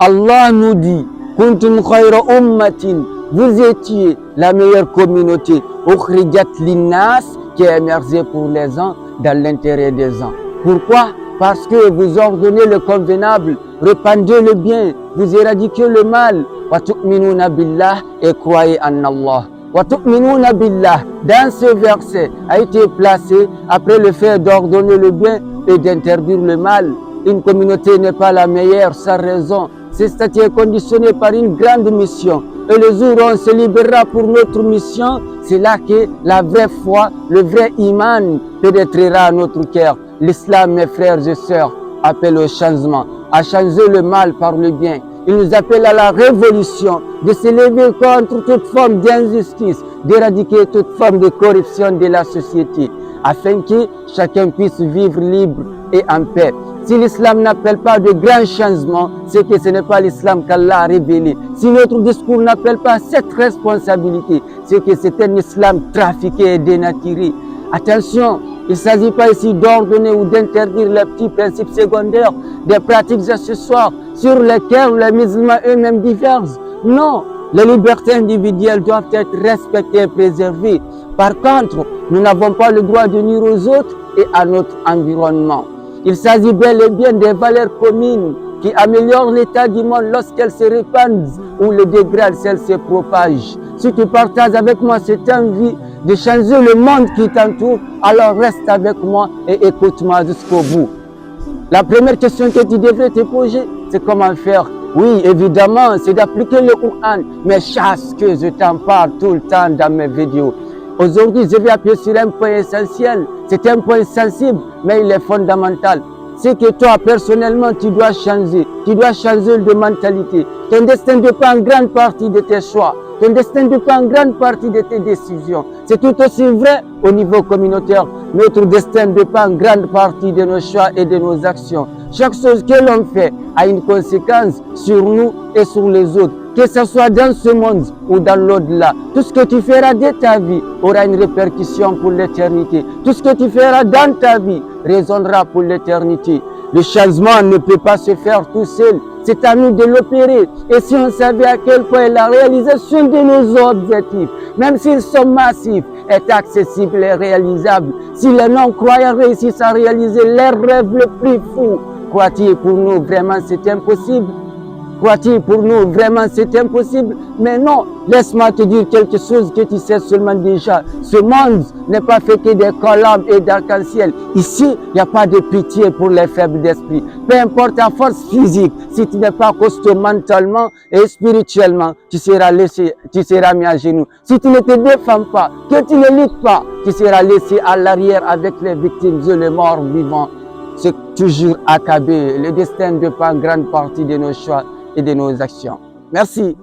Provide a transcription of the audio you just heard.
Allah nous dit, Kuntum khayra ummatin, vous étiez la meilleure communauté, ukhrijat linnas, qui est émergée pour les gens dans l'intérêt des gens. Pourquoi? Parce que vous ordonnez le convenable, répandez le bien, vous éradiquez le mal. Wa tu'minuna billah, et croyez en Allah. Wa tu'minuna billah, dans ce verset, a été placé après le fait d'ordonner le bien et d'interdire le mal. Une communauté n'est pas la meilleure sans raison. C'est statut est conditionné par une grande mission. Et le jour où on se libérera pour notre mission, c'est là que la vraie foi, le vrai iman pénétrera à notre cœur. L'islam, mes frères et sœurs, appelle au changement, à changer le mal par le bien. Il nous appelle à la révolution, de se lever contre toute forme d'injustice, d'éradiquer toute forme de corruption de la société, afin que chacun puisse vivre libre et en paix. Si l'islam n'appelle pas de grands changements, c'est que ce n'est pas l'islam qu'Allah a révélé. Si notre discours n'appelle pas cette responsabilité, c'est que c'est un islam trafiqué et dénaturé. Attention, il ne s'agit pas ici d'ordonner ou d'interdire les petits principes secondaires, des pratiques accessoires sur lesquelles les musulmans eux-mêmes divergent. Non, les libertés individuelles doivent être respectées et préservées. Par contre, nous n'avons pas le droit de nuire aux autres et à notre environnement. Il s'agit bel et bien des valeurs communes qui améliorent l'état du monde lorsqu'elles se répandent ou le dégradent si elles se propagent. Si tu partages avec moi cette envie de changer le monde qui t'entoure, alors reste avec moi et écoute-moi jusqu'au bout. La première question que tu devrais te poser, c'est comment faire. Oui, évidemment, c'est d'appliquer le Coran, mais chasse que je t'en parle tout le temps dans mes vidéos. Aujourd'hui, je vais appuyer sur un point essentiel. C'est un point sensible, mais il est fondamental. C'est que toi, personnellement, tu dois changer. Tu dois changer de mentalité. Ton destin dépend en grande partie de tes choix. Ton destin dépend en grande partie de tes décisions. C'est tout aussi vrai au niveau communautaire. Notre destin dépend en grande partie de nos choix et de nos actions. Chaque chose que l'on fait a une conséquence sur nous et sur les autres. Que ce soit dans ce monde ou dans l'au-delà. Tout ce que tu feras de ta vie aura une répercussion pour l'éternité. Tout ce que tu feras dans ta vie résonnera pour l'éternité. Le changement ne peut pas se faire tout seul. C'est à nous de l'opérer. Et si on savait à quel point la réalisation de nos objectifs, même s'ils sont massifs, est accessible et réalisable, si les non-croyants réussissent à réaliser leurs rêves les plus fous, crois-tu pour nous vraiment c'est impossible? Crois-tu pour nous vraiment c'est impossible? Mais non, laisse-moi te dire quelque chose que tu sais seulement déjà. Ce monde n'est pas fait que des colombes et d'arc-en-ciel. Ici, il n'y a pas de pitié pour les faibles d'esprit. Peu importe ta force physique, si tu n'es pas costaud mentalement et spirituellement, tu seras mis à genoux. Si tu ne te défends pas, que tu ne luttes pas, tu seras laissé à l'arrière avec les victimes et les morts vivants. C'est toujours accablé. Le destin dépend en grande partie de nos choix et de nos actions. Merci.